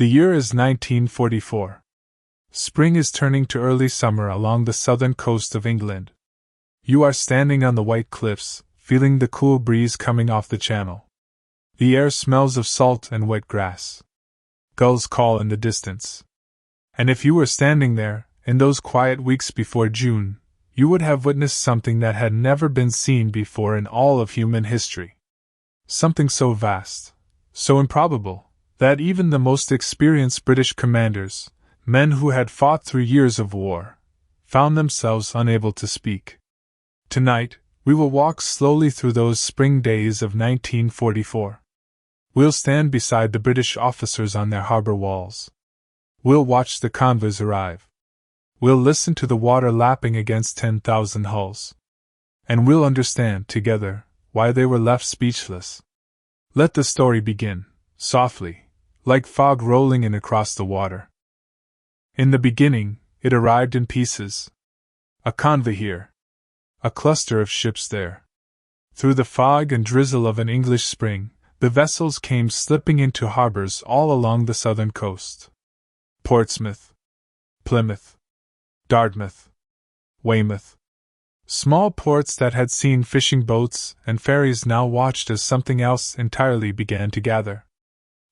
The year is 1944. Spring is turning to early summer along the southern coast of England. You are standing on the white cliffs, feeling the cool breeze coming off the channel. The air smells of salt and wet grass. Gulls call in the distance. And if you were standing there, in those quiet weeks before June, you would have witnessed something that had never been seen before in all of human history. Something so vast, so improbable, that even the most experienced British commanders, men who had fought through years of war, found themselves unable to speak. Tonight, we will walk slowly through those spring days of 1944. We'll stand beside the British officers on their harbor walls. We'll watch the convoys arrive. We'll listen to the water lapping against 10,000 hulls. And we'll understand, together, why they were left speechless. Let the story begin, softly, like fog rolling in across the water. In the beginning, it arrived in pieces. A convoy here. A cluster of ships there. Through the fog and drizzle of an English spring, the vessels came slipping into harbors all along the southern coast. Portsmouth, Plymouth, Dartmouth, Weymouth. Small ports that had seen fishing boats and ferries now watched as something else entirely began to gather.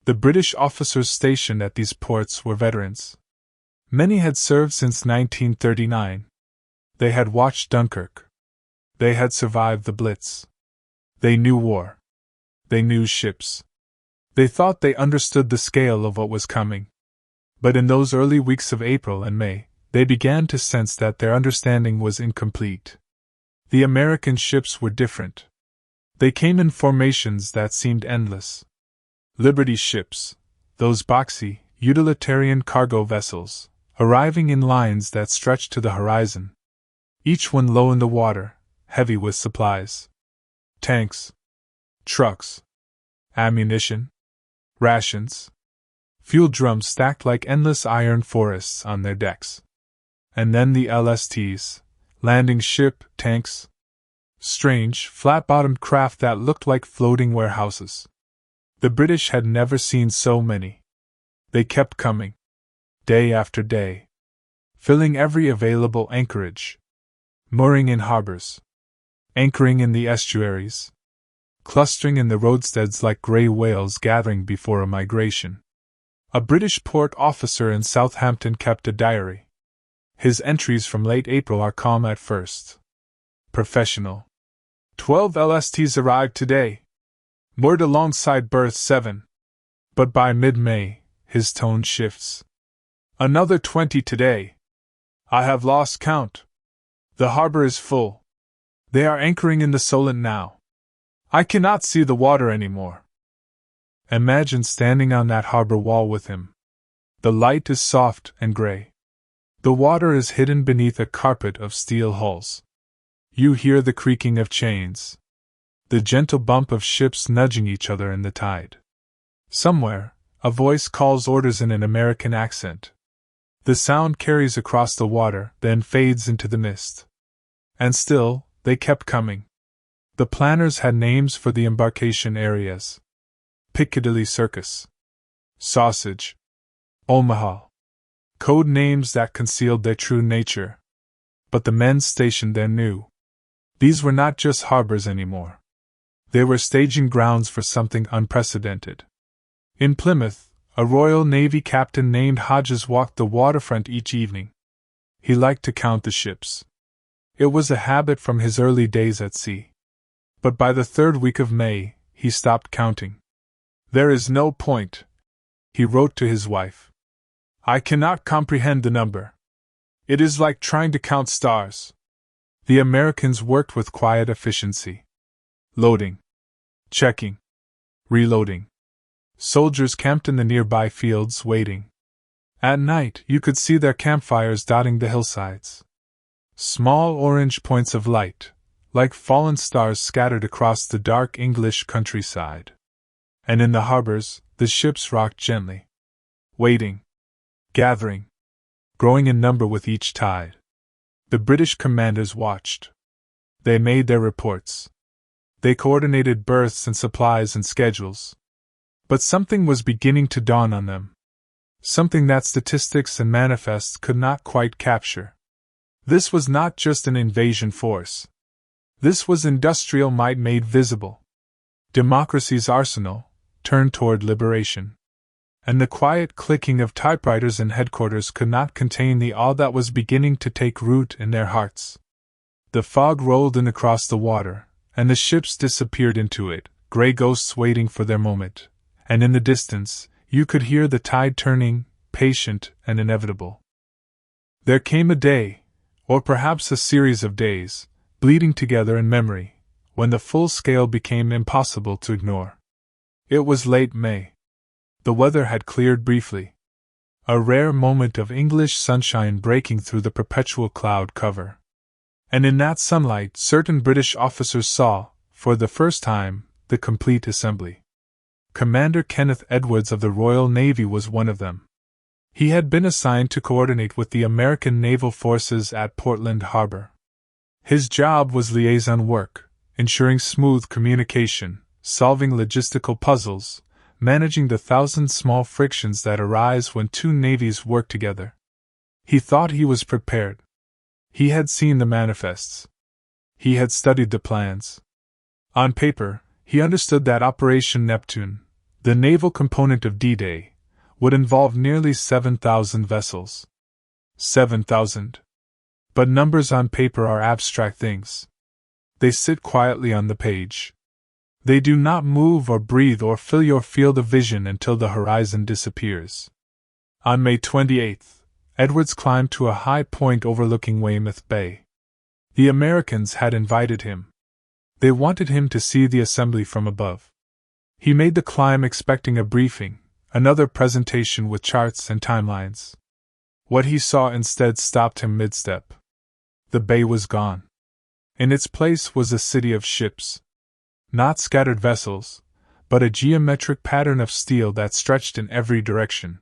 The British officers stationed at these ports were veterans. Many had served since 1939. They had watched Dunkirk. They had survived the Blitz. They knew war. They knew ships. They thought they understood the scale of what was coming. But in those early weeks of April and May, they began to sense that their understanding was incomplete. The American ships were different. They came in formations that seemed endless. Liberty ships, those boxy, utilitarian cargo vessels, arriving in lines that stretched to the horizon. Each one low in the water, heavy with supplies. Tanks. Trucks. Ammunition. Rations. Fuel drums stacked like endless iron forests on their decks. And then the LSTs, landing ship tanks. Strange, flat-bottomed craft that looked like floating warehouses. The British had never seen so many. They kept coming. Day after day. Filling every available anchorage. Mooring in harbors. Anchoring in the estuaries. Clustering in the roadsteads like gray whales gathering before a migration. A British port officer in Southampton kept a diary. His entries from late April are calm at first. Professional. 12 LSTs arrived today. Moored alongside berth 7. But by mid-May, his tone shifts. Another 20 today. I have lost count. The harbor is full. They are anchoring in the Solent now. I cannot see the water anymore. Imagine standing on that harbor wall with him. The light is soft and gray. The water is hidden beneath a carpet of steel hulls. You hear the creaking of chains. The gentle bump of ships nudging each other in the tide. Somewhere, a voice calls orders in an American accent. The sound carries across the water, then fades into the mist. And still, they kept coming. The planners had names for the embarkation areas. Piccadilly Circus. Sausage. Omaha. Code names that concealed their true nature. But the men stationed there knew. These were not just harbors anymore. They were staging grounds for something unprecedented. In Plymouth, a Royal Navy captain named Hodges walked the waterfront each evening. He liked to count the ships. It was a habit from his early days at sea. But by the third week of May, he stopped counting. There is no point, he wrote to his wife. I cannot comprehend the number. It is like trying to count stars. The Americans worked with quiet efficiency. Loading. Checking. Reloading. Soldiers camped in the nearby fields waiting. At night, you could see their campfires dotting the hillsides. Small orange points of light, like fallen stars scattered across the dark English countryside. And in the harbors, the ships rocked gently. Waiting. Gathering. Growing in number with each tide. The British commanders watched. They made their reports. They coordinated berths and supplies and schedules. But something was beginning to dawn on them. something that statistics and manifests could not quite capture. This was not just an invasion force. This was industrial might made visible. Democracy's arsenal, turned toward liberation. And the quiet clicking of typewriters in headquarters could not contain the awe that was beginning to take root in their hearts. The fog rolled in across the water, and the ships disappeared into it, gray ghosts waiting for their moment, and in the distance, you could hear the tide turning, patient and inevitable. There came a day, or perhaps a series of days, bleeding together in memory, when the full scale became impossible to ignore. It was late May. The weather had cleared briefly. A rare moment of English sunshine breaking through the perpetual cloud cover. And in that sunlight certain British officers saw, for the first time, the complete assembly. Commander Kenneth Edwards of the Royal Navy was one of them. He had been assigned to coordinate with the American naval forces at Portland Harbor. His job was liaison work, ensuring smooth communication, solving logistical puzzles, managing the thousand small frictions that arise when two navies work together. He thought he was prepared. He had seen the manifests. He had studied the plans. On paper, he understood that Operation Neptune, the naval component of D-Day, would involve nearly 7,000 vessels. 7,000. But numbers on paper are abstract things. They sit quietly on the page. They do not move or breathe or fill your field of vision until the horizon disappears. On May 28th, Edwards climbed to a high point overlooking Weymouth Bay. The Americans had invited him. They wanted him to see the assembly from above. He made the climb expecting a briefing, another presentation with charts and timelines. What he saw instead stopped him mid-step. The bay was gone. In its place was a city of ships. Not scattered vessels, but a geometric pattern of steel that stretched in every direction.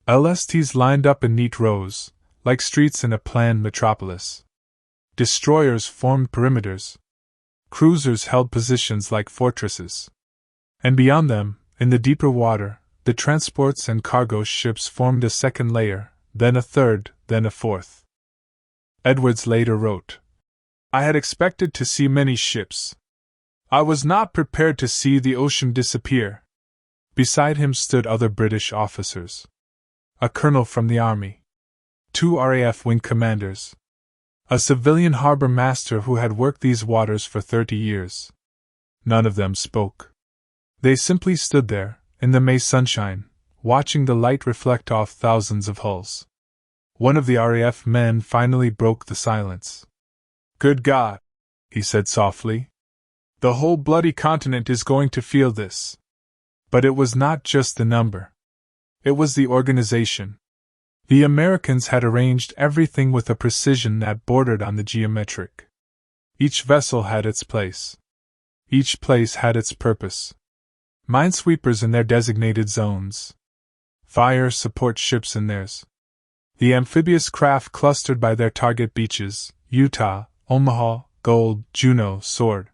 LSTs lined up in neat rows, like streets in a planned metropolis. Destroyers formed perimeters. Cruisers held positions like fortresses. And beyond them, in the deeper water, the transports and cargo ships formed a second layer, then a third, then a fourth. Edwards later wrote, "I had expected to see many ships. I was not prepared to see the ocean disappear." Beside him stood other British officers. A colonel from the army. 2 RAF wing commanders. A civilian harbor master who had worked these waters for 30 years. None of them spoke. They simply stood there, in the May sunshine, watching the light reflect off thousands of hulls. One of the RAF men finally broke the silence. "Good God," he said softly. "The whole bloody continent is going to feel this." But it was not just the number. It was the organization. The Americans had arranged everything with a precision that bordered on the geometric. Each vessel had its place. Each place had its purpose. Minesweepers in their designated zones. Fire support ships in theirs. The amphibious craft clustered by their target beaches, Utah, Omaha, Gold, Juneau, Sword.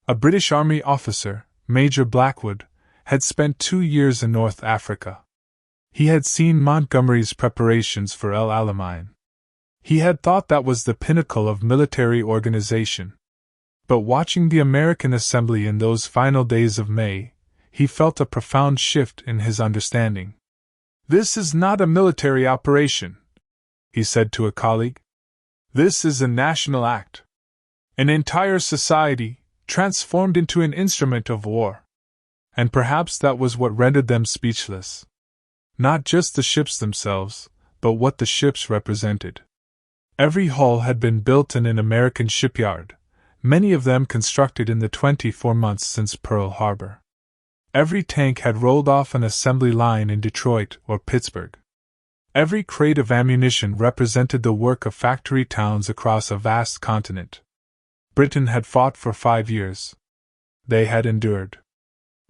A British Army officer, Major Blackwood, had spent 2 years in North Africa. He had seen Montgomery's preparations for El Alamein. He had thought that was the pinnacle of military organization. But watching the American assembly in those final days of May, he felt a profound shift in his understanding. "This is not a military operation," he said to a colleague. "This is a national act. An entire society, transformed into an instrument of war." And perhaps that was what rendered them speechless. Not just the ships themselves, but what the ships represented. Every hull had been built in an American shipyard, many of them constructed in the 24 months since Pearl Harbor. Every tank had rolled off an assembly line in Detroit or Pittsburgh. Every crate of ammunition represented the work of factory towns across a vast continent. Britain had fought for 5 years. They had endured.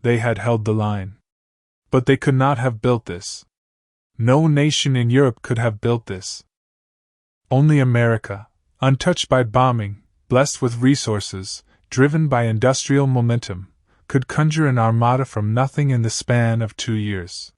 They had held the line. But they could not have built this. No nation in Europe could have built this. Only America, untouched by bombing, blessed with resources, driven by industrial momentum, could conjure an armada from nothing in the span of 2 years.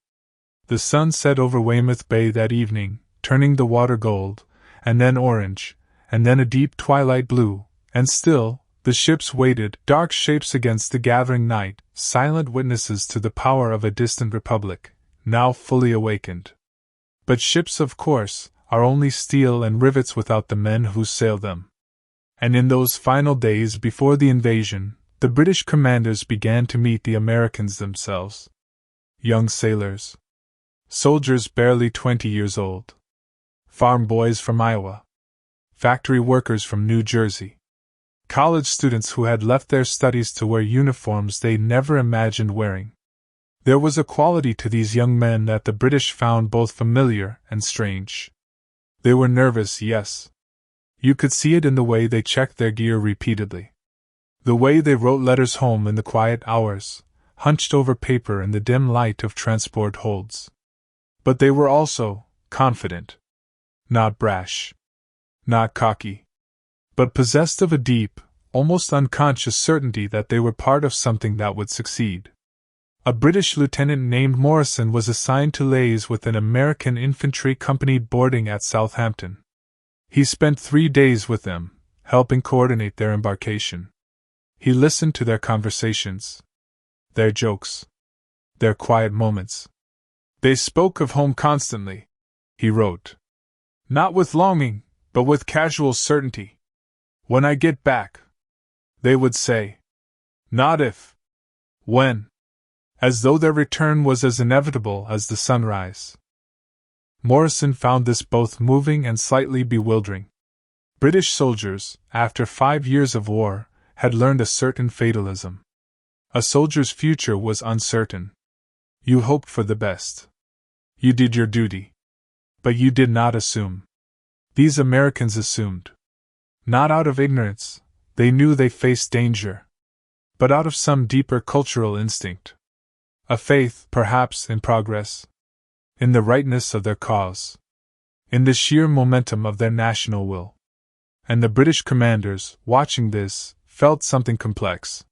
The sun set over Weymouth Bay that evening, turning the water gold, and then orange, and then a deep twilight blue, and still, the ships waited, dark shapes against the gathering night, silent witnesses to the power of a distant republic, now fully awakened. But ships, of course, are only steel and rivets without the men who sail them. And in those final days before the invasion, the British commanders began to meet the Americans themselves. Young sailors. Soldiers barely 20 years old. Farm boys from Iowa. Factory workers from New Jersey. College students who had left their studies to wear uniforms they never imagined wearing. There was a quality to these young men that the British found both familiar and strange. They were nervous, yes. You could see it in the way they checked their gear repeatedly. The way they wrote letters home in the quiet hours, hunched over paper in the dim light of transport holds. But they were also confident. Not brash. Not cocky. But possessed of a deep, almost unconscious certainty that they were part of something that would succeed. A British lieutenant named Morrison was assigned to liaise with an American infantry company boarding at Southampton. He spent 3 days with them, helping coordinate their embarkation. He listened to their conversations, their jokes, their quiet moments. They spoke of home constantly, he wrote. Not with longing, but with casual certainty. When I get back, they would say. Not if. When. As though their return was as inevitable as the sunrise. Morrison found this both moving and slightly bewildering. British soldiers, after 5 years of war, had learned a certain fatalism. A soldier's future was uncertain. You hoped for the best. You did your duty. But you did not assume. These Americans assumed. Not out of ignorance, they knew they faced danger. But out of some deeper cultural instinct. A faith, perhaps, in progress. In the rightness of their cause. In the sheer momentum of their national will. And the British commanders, watching this, felt something complex.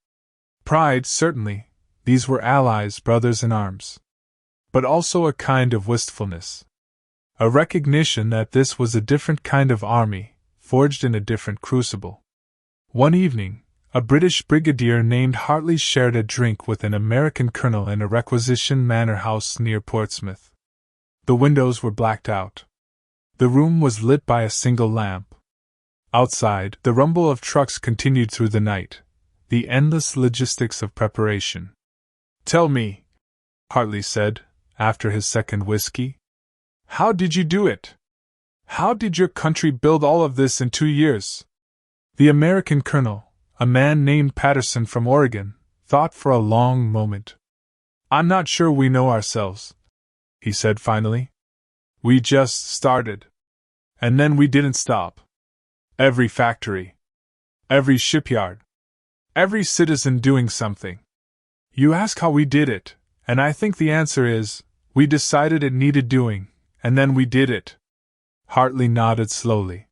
Pride, certainly, these were allies, brothers in arms. But also a kind of wistfulness. A recognition that this was a different kind of army, forged in a different crucible. One evening, a British brigadier named Hartley shared a drink with an American colonel in a requisition manor house near Portsmouth. The windows were blacked out. The room was lit by a single lamp. Outside, the rumble of trucks continued through the night, the endless logistics of preparation. Tell me, Hartley said, after his second whiskey, how did you do it? How did your country build all of this in 2 years? The American colonel, a man named Patterson from Oregon, thought for a long moment. I'm not sure we know ourselves, he said finally. We just started. And then we didn't stop. Every factory. Every shipyard. Every citizen doing something. You ask how we did it, and I think the answer is, we decided it needed doing, and then we did it. Hartley nodded slowly.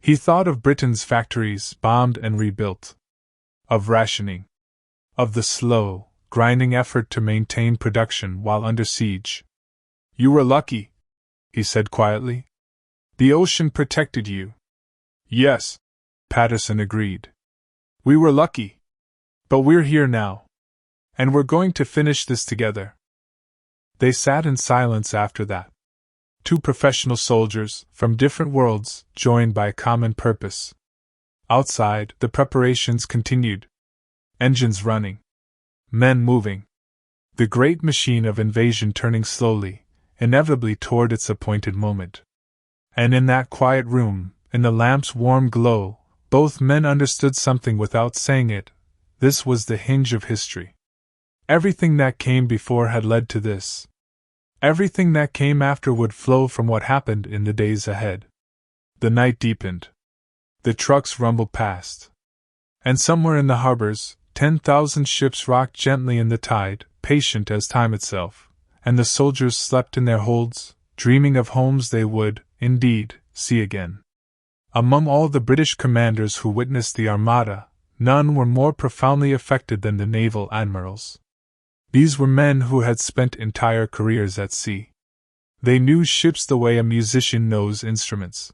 He thought of Britain's factories bombed and rebuilt. Of rationing. Of the slow, grinding effort to maintain production while under siege. You were lucky, he said quietly. The ocean protected you. Yes, Patterson agreed. We were lucky. But we're here now. And we're going to finish this together. They sat in silence after that. 2 professional soldiers, from different worlds, joined by a common purpose. Outside, the preparations continued. Engines running. Men moving. The great machine of invasion turning slowly, inevitably toward its appointed moment. And in that quiet room, in the lamp's warm glow, both men understood something without saying it. This was the hinge of history. Everything that came before had led to this. Everything that came after would flow from what happened in the days ahead. The night deepened. The trucks rumbled past. And somewhere in the harbors, 10,000 ships rocked gently in the tide, patient as time itself, and the soldiers slept in their holds, dreaming of homes they would, indeed, see again. Among all the British commanders who witnessed the Armada, none were more profoundly affected than the naval admirals. These were men who had spent entire careers at sea. They knew ships the way a musician knows instruments.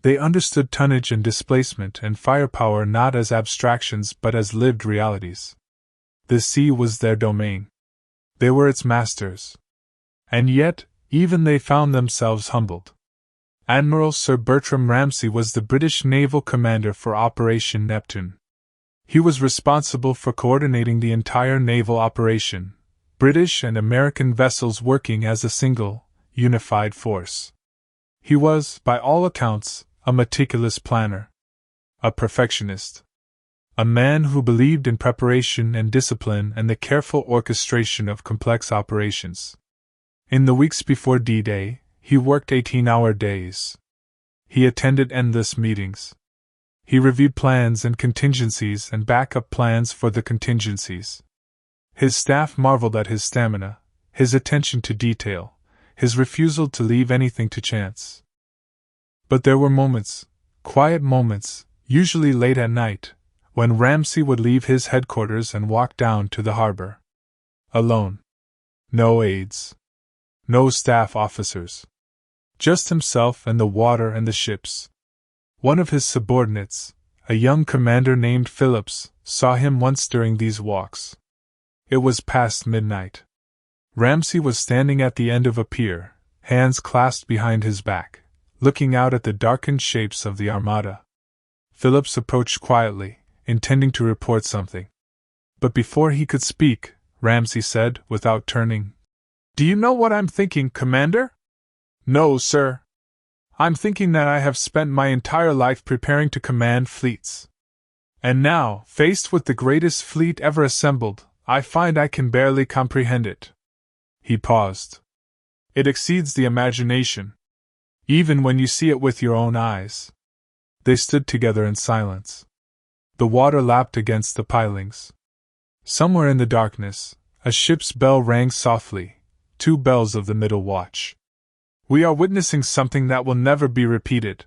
They understood tonnage and displacement and firepower not as abstractions but as lived realities. The sea was their domain. They were its masters. And yet, even they found themselves humbled. Admiral Sir Bertram Ramsay was the British naval commander for Operation Neptune. He was responsible for coordinating the entire naval operation, British and American vessels working as a single, unified force. He was, by all accounts, a meticulous planner, a perfectionist, a man who believed in preparation and discipline and the careful orchestration of complex operations. In the weeks before D-Day, he worked 18-hour days. He attended endless meetings. He reviewed plans and contingencies and backup plans for the contingencies. His staff marveled at his stamina, his attention to detail, his refusal to leave anything to chance. But there were moments, quiet moments, usually late at night, when Ramsay would leave his headquarters and walk down to the harbor. Alone. No aides. No staff officers. Just himself and the water and the ships. One of his subordinates, a young commander named Phillips, saw him once during these walks. It was past midnight. Ramsay was standing at the end of a pier, hands clasped behind his back, looking out at the darkened shapes of the Armada. Phillips approached quietly, intending to report something. But before he could speak, Ramsay said, without turning, "Do you know what I'm thinking, Commander?" "No, sir. I'm thinking that I have spent my entire life preparing to command fleets. And now, faced with the greatest fleet ever assembled, I find I can barely comprehend it." He paused. "It exceeds the imagination, even when you see it with your own eyes." They stood together in silence. The water lapped against the pilings. Somewhere in the darkness, a ship's bell rang softly, 2 bells of the middle watch. "We are witnessing something that will never be repeated,"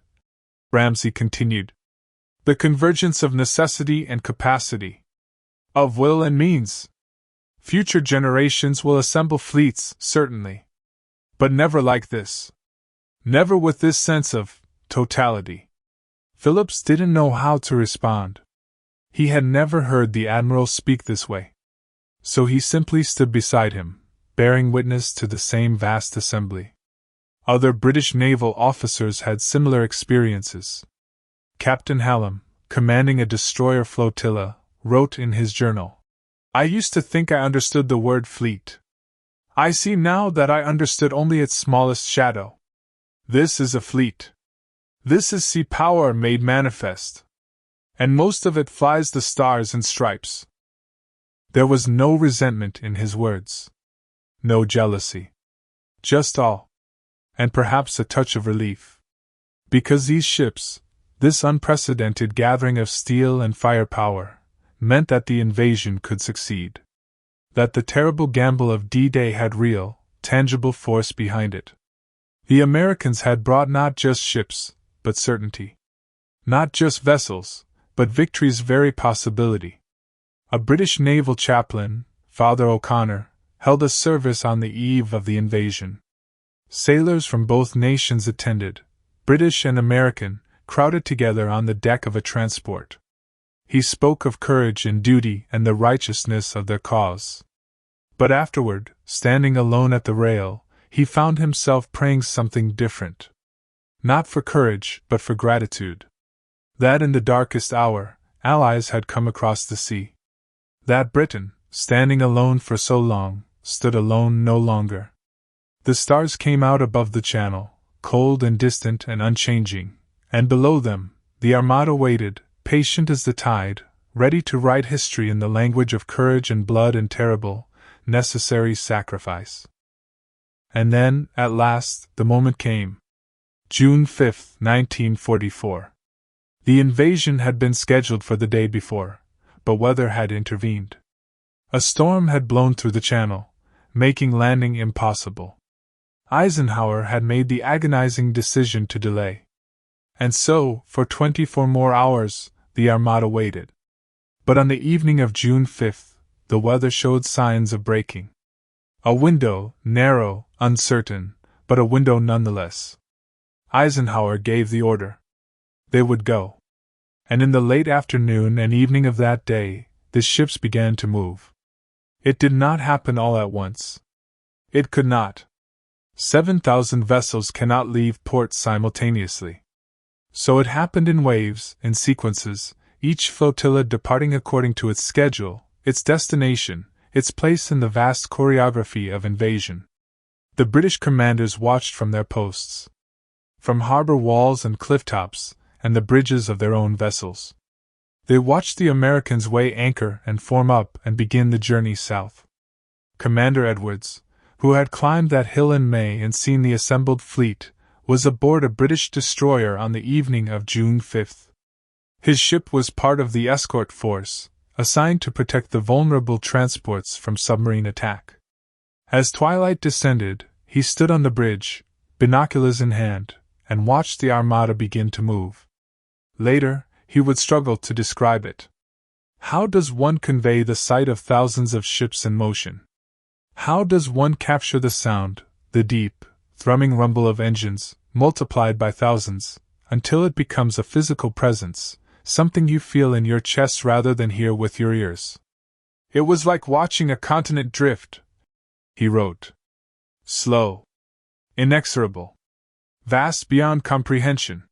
Ramsay continued. "The convergence of necessity and capacity, of will and means. Future generations will assemble fleets, certainly. But never like this. Never with this sense of totality." Phillips didn't know how to respond. He had never heard the Admiral speak this way. So he simply stood beside him, bearing witness to the same vast assembly. Other British naval officers had similar experiences. Captain Hallam, commanding a destroyer flotilla, wrote in his journal, "I used to think I understood the word fleet. I see now that I understood only its smallest shadow. This is a fleet. This is sea power made manifest. And most of it flies the stars and stripes." There was no resentment in his words. No jealousy. Just awe. And perhaps a touch of relief. Because these ships, this unprecedented gathering of steel and firepower, meant that the invasion could succeed. That the terrible gamble of D-Day had real, tangible force behind it. The Americans had brought not just ships, but certainty. Not just vessels, but victory's very possibility. A British naval chaplain, Father O'Connor, held a service on the eve of the invasion. Sailors from both nations attended, British and American, crowded together on the deck of a transport. He spoke of courage and duty and the righteousness of their cause. But afterward, standing alone at the rail, he found himself praying something different. Not for courage, but for gratitude. That in the darkest hour, allies had come across the sea. That Britain, standing alone for so long, stood alone no longer. The stars came out above the channel, cold and distant and unchanging, and below them, the Armada waited, patient as the tide, ready to write history in the language of courage and blood and terrible, necessary sacrifice. And then, at last, the moment came. June 5, 1944. The invasion had been scheduled for the day before, but weather had intervened. A storm had blown through the channel, making landing impossible. Eisenhower had made the agonizing decision to delay. And so, for 24 more hours, the Armada waited. But on the evening of June 5, the weather showed signs of breaking. A window, narrow, uncertain, but a window nonetheless. Eisenhower gave the order. They would go. And in the late afternoon and evening of that day, the ships began to move. It did not happen all at once. It could not. 7,000 vessels cannot leave port simultaneously. So it happened in waves, in sequences, each flotilla departing according to its schedule, its destination, its place in the vast choreography of invasion. The British commanders watched from their posts, from harbor walls and cliff tops, and the bridges of their own vessels. They watched the Americans weigh anchor and form up and begin the journey south. Commander Edwards, who had climbed that hill in May and seen the assembled fleet, was aboard a British destroyer on the evening of June 5th. His ship was part of the escort force, assigned to protect the vulnerable transports from submarine attack. As twilight descended, he stood on the bridge, binoculars in hand, and watched the Armada begin to move. Later, he would struggle to describe it. How does one convey the sight of thousands of ships in motion? How does one capture the sound, the deep, thrumming rumble of engines, multiplied by thousands, until it becomes a physical presence, something you feel in your chest rather than hear with your ears? It was like watching a continent drift, he wrote. Slow. Inexorable. Vast beyond comprehension.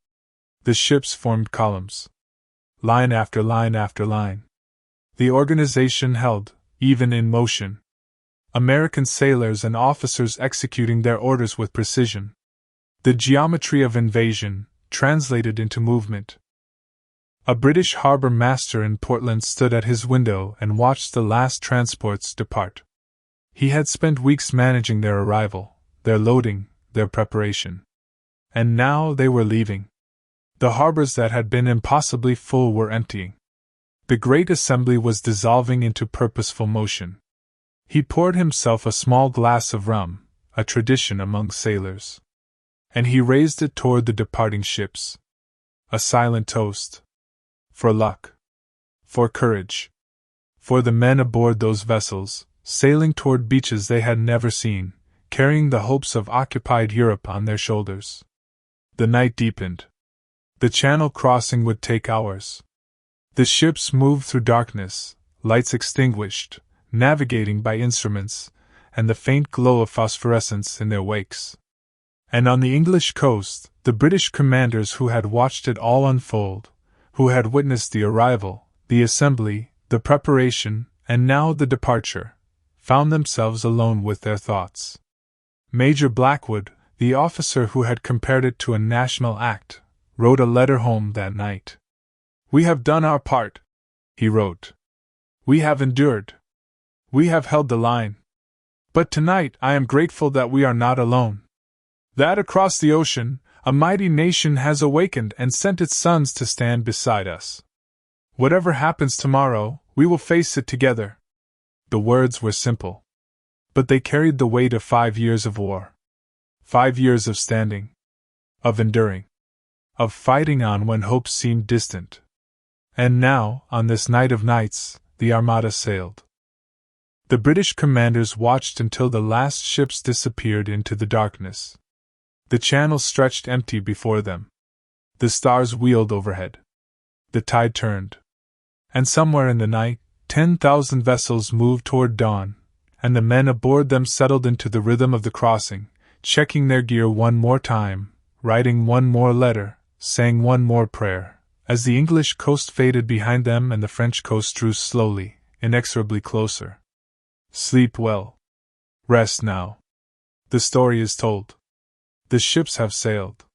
The ships formed columns. Line after line after line. The organization held, even in motion. American sailors and officers executing their orders with precision. The geometry of invasion, translated into movement. A British harbor master in Portland stood at his window and watched the last transports depart. He had spent weeks managing their arrival, their loading, their preparation. And now they were leaving. The harbors that had been impossibly full were emptying. The great assembly was dissolving into purposeful motion. He poured himself a small glass of rum, a tradition among sailors. And he raised it toward the departing ships. A silent toast. For luck. For courage. For the men aboard those vessels, sailing toward beaches they had never seen, carrying the hopes of occupied Europe on their shoulders. The night deepened. The channel crossing would take hours. The ships moved through darkness, lights extinguished, navigating by instruments, and the faint glow of phosphorescence in their wakes. And on the English coast, the British commanders who had watched it all unfold, who had witnessed the arrival, the assembly, the preparation, and now the departure, found themselves alone with their thoughts. Major Blackwood, the officer who had compared it to a national act, wrote a letter home that night. "We have done our part," he wrote. "We have endured. We have held the line. But tonight I am grateful that we are not alone. That across the ocean, a mighty nation has awakened and sent its sons to stand beside us. Whatever happens tomorrow, we will face it together." The words were simple. But they carried the weight of 5 years of war. 5 years of standing. Of enduring. Of fighting on when hope seemed distant. And now, on this night of nights, the Armada sailed. The British commanders watched until the last ships disappeared into the darkness. The channel stretched empty before them. The stars wheeled overhead. The tide turned. And somewhere in the night, 10,000 vessels moved toward dawn, and the men aboard them settled into the rhythm of the crossing, checking their gear one more time, writing one more letter, saying one more prayer, as the English coast faded behind them and the French coast drew slowly, inexorably closer. Sleep well. Rest now. The story is told. The ships have sailed.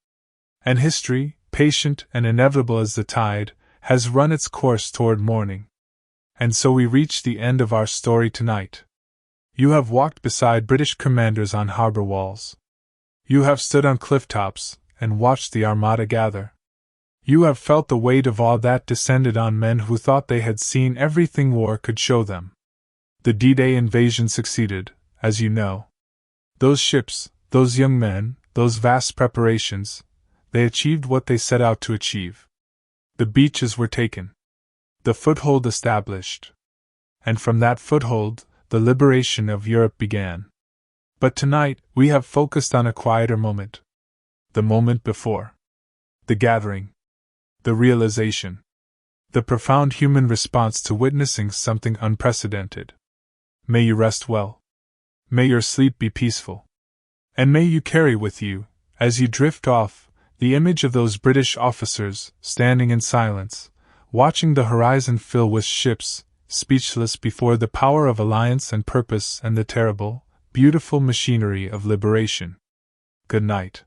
And history, patient and inevitable as the tide, has run its course toward morning. And so we reach the end of our story tonight. You have walked beside British commanders on harbor walls. You have stood on cliff tops and watched the Armada gather. You have felt the weight of all that descended on men who thought they had seen everything war could show them. The D-Day invasion succeeded, as you know. Those ships, those young men, those vast preparations, they achieved what they set out to achieve. The beaches were taken. The foothold established. And from that foothold, the liberation of Europe began. But tonight, we have focused on a quieter moment. The moment before. The gathering. The realization. The profound human response to witnessing something unprecedented. May you rest well. May your sleep be peaceful. And may you carry with you, as you drift off, the image of those British officers, standing in silence, watching the horizon fill with ships, speechless before the power of alliance and purpose and the terrible, beautiful machinery of liberation. Good night.